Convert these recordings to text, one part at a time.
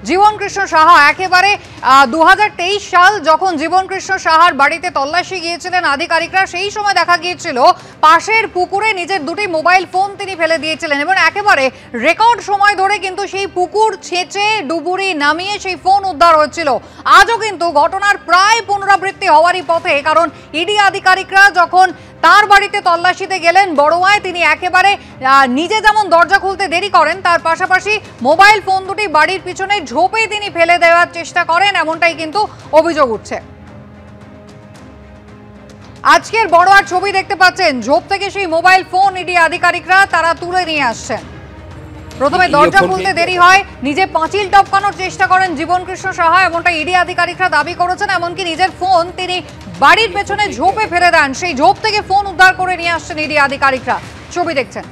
জীবন কৃষ্ণ সাহা একেবারে 2023 সাল যখন জীবন কৃষ্ণ সাহার বাড়িতে তল্লাশি গিয়েছিলেন আধিকারিকরা, সেই সময় দেখা গিয়েছিল পাশের পুকুরে নিজের দুটি মোবাইল ফোন তিনি ফেলে দিয়েছিলেন এবং একেবারে রেকর্ড সময় ধরে কিন্তু সেই পুকুর ছেঁচে ডুবুরি নামিয়ে সেই ফোন উদ্ধার হয়েছিল। আজও কিন্তু ঘটনার প্রায় পুনরাবৃত্তি হওয়ারই পথে, কারণ ইডি আধিকারিকরা যখন তার বাড়িতে তল্লাশিতে গেলেন বড়োয়ায়, তিনি একেবারে নিজে যেমন দরজা খুলতে দেরি করেন, তার পাশাপাশি মোবাইল ফোন দুটি বাড়ির পিছনে ঝোপে তিনি ফেলে দেওয়ার চেষ্টা করেন, এমনটাই কিন্তু অভিযোগ উঠছে। আজকের বড়োয়ার ছবি দেখতে পাচ্ছেন, ঝোপ থেকে সেই মোবাইল ফোন ইডি আধিকারিকরা তারা তুলে নিয়ে আসছেন। প্রথমে দরজা খুলতে দেরি হয়, নিজে পাঁচিল টপকানোর চেষ্টা করেন জীবন কৃষ্ণ সাহা, এমনটা ইডি আধিকারিকরা দাবি করেছেন। এমনকি নিজের ফোন তিনি বাড়ির পেছনে ঝোপে ফেলে দেন, সেই ঝোপ থেকে ফোন উদ্ধার করে নিয়ে আসছেন ইডি আধিকারিকরা। ছবি দেখছেন।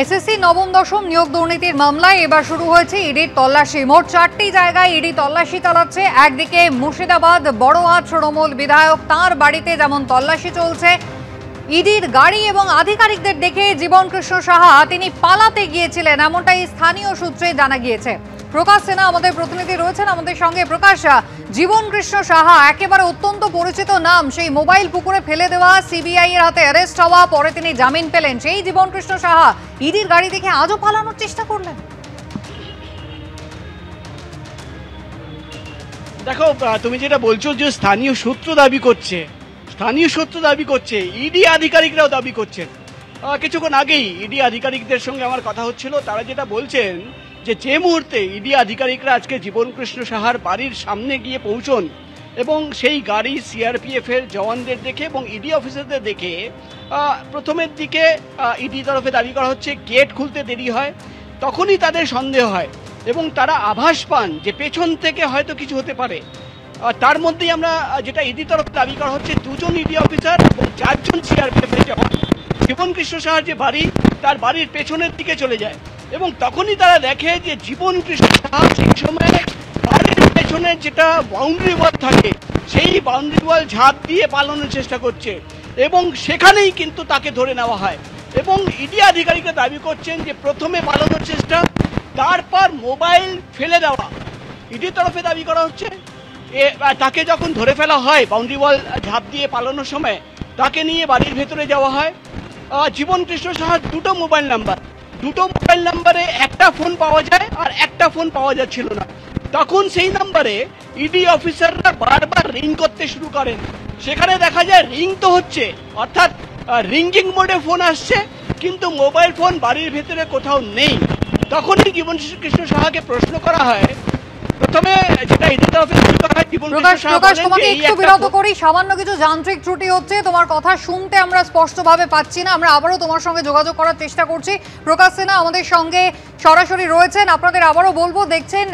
এসএসসি নবম দশম নিয়োগ দুর্নীতির মামলায় এবার শুরু হয়েছে ইডির তল্লাশি। মোট 4টি জায়গায় ইডি তল্লাশি চালাচ্ছে। একদিকে মুর্শিদাবাদ বড়োয়া তৃণমূল বিধায়ক তাঁর বাড়িতে যেমন তল্লাশি চলছে, ইডির গাড়ি এবং আধিকারিকদের দেখে জীবন কৃষ্ণ সাহা তিনি পালাতে গিয়েছিলেন, এমনটাই স্থানীয় সূত্রে জানা গিয়েছে। প্রকাশ সিনহা আমাদের প্রতিনিধি রয়েছেন আমাদের সঙ্গে। প্রকাশ, জীবন কৃষ্ণ সাহা একেবারে অত্যন্ত পরিচিত নাম, সেই মোবাইল পুকুরে ফেলে দেওয়া, সিবিআই এর হাতে অ্যারেস্ট হওয়া, পরে তিনি জামিন পেলেন, সেই জীবন কৃষ্ণ সাহা ইডির গাড়ি দেখে আজও পালানোর চেষ্টা করলেন। দেখো, তুমি যেটা বলছো যে স্থানীয় সূত্র দাবি করছে, ইডি আধিকারিকরাও দাবি করছেন। কিছুক্ষণ আগেই ইডি আধিকারিকদের সঙ্গে আমার কথা হচ্ছিল, তারা যেটা বলছেন যে মুহূর্তে ইডি আধিকারিকরা আজকে জীবন কৃষ্ণ সাহার বাড়ির সামনে গিয়ে পৌঁছন এবং সেই গাড়ি সিআরপিএফ এর জওয়ানদের দেখে এবং ইডি অফিসারদের দেখে প্রথমের দিকে ইডি তরফে দাবি করা হচ্ছে গেট খুলতে দেরি হয়, তখনই তাদের সন্দেহ হয় এবং তারা আভাস পান যে পেছন থেকে হয়তো কিছু হতে পারে। তার মধ্যেই আমরা যেটা ইডি তরফে দাবি করা হচ্ছে, 2জন ইডি অফিসার এবং 4জন সিআরপিএফ এর জওয়ান জীবন কৃষ্ণ সাহার যে বাড়ি, তার বাড়ির পেছনের দিকে চলে যায় এবং তখনই তারা দেখে যে জীবন কৃষ্ণ সাহা সেই সময় বাড়ির পেছনের যেটা বাউন্ডারি ওয়াল থাকে, সেই বাউন্ডারি ওয়াল ঝাঁপ দিয়ে পালানোর চেষ্টা করছে এবং সেখানেই কিন্তু তাকে ধরে নেওয়া হয়। এবং ইডি আধিকারিকরা দাবি করছেন যে প্রথমে পালানোর চেষ্টা, তারপর মোবাইল ফেলে দেওয়া। ইডির তরফে দাবি করা হচ্ছে তাকে যখন ধরে ফেলা হয় বাউন্ডারি ওয়াল ঝাঁপ দিয়ে পালানোর সময়, তাকে নিয়ে বাড়ির ভেতরে যাওয়া হয়। জীবন কৃষ্ণ সাহার দুটো মোবাইল নাম্বারে একটা ফোন পাওয়া যায় আর একটা ফোন পাওয়া যাচ্ছিল না। তখন সেই নাম্বারে ইডি অফিসাররা বারবার রিং করতে শুরু করেন। সেখানে দেখা যায় রিং তো হচ্ছে, অর্থাৎ রিঙ্গিং মোডে ফোন আসছে, কিন্তু মোবাইল ফোন বাড়ির ভেতরে কোথাও নেই। তখনই জীবন কৃষ্ণ সাহাকে প্রশ্ন করা হয়। প্রথমে যেটা ইডি তরফে বিরত করি, সামান্য কিছু যান্ত্রিক ত্রুটি হচ্ছে, তোমার কথা শুনতে আমরা স্পষ্টভাবে পাচ্ছি না। আমরা আবারও তোমার সঙ্গে যোগাযোগ করার চেষ্টা করছি। প্রকাশ সিনহা আমাদের সঙ্গে সরাসরি রয়েছেন। আপনাদের আবারও বলবো, দেখছেন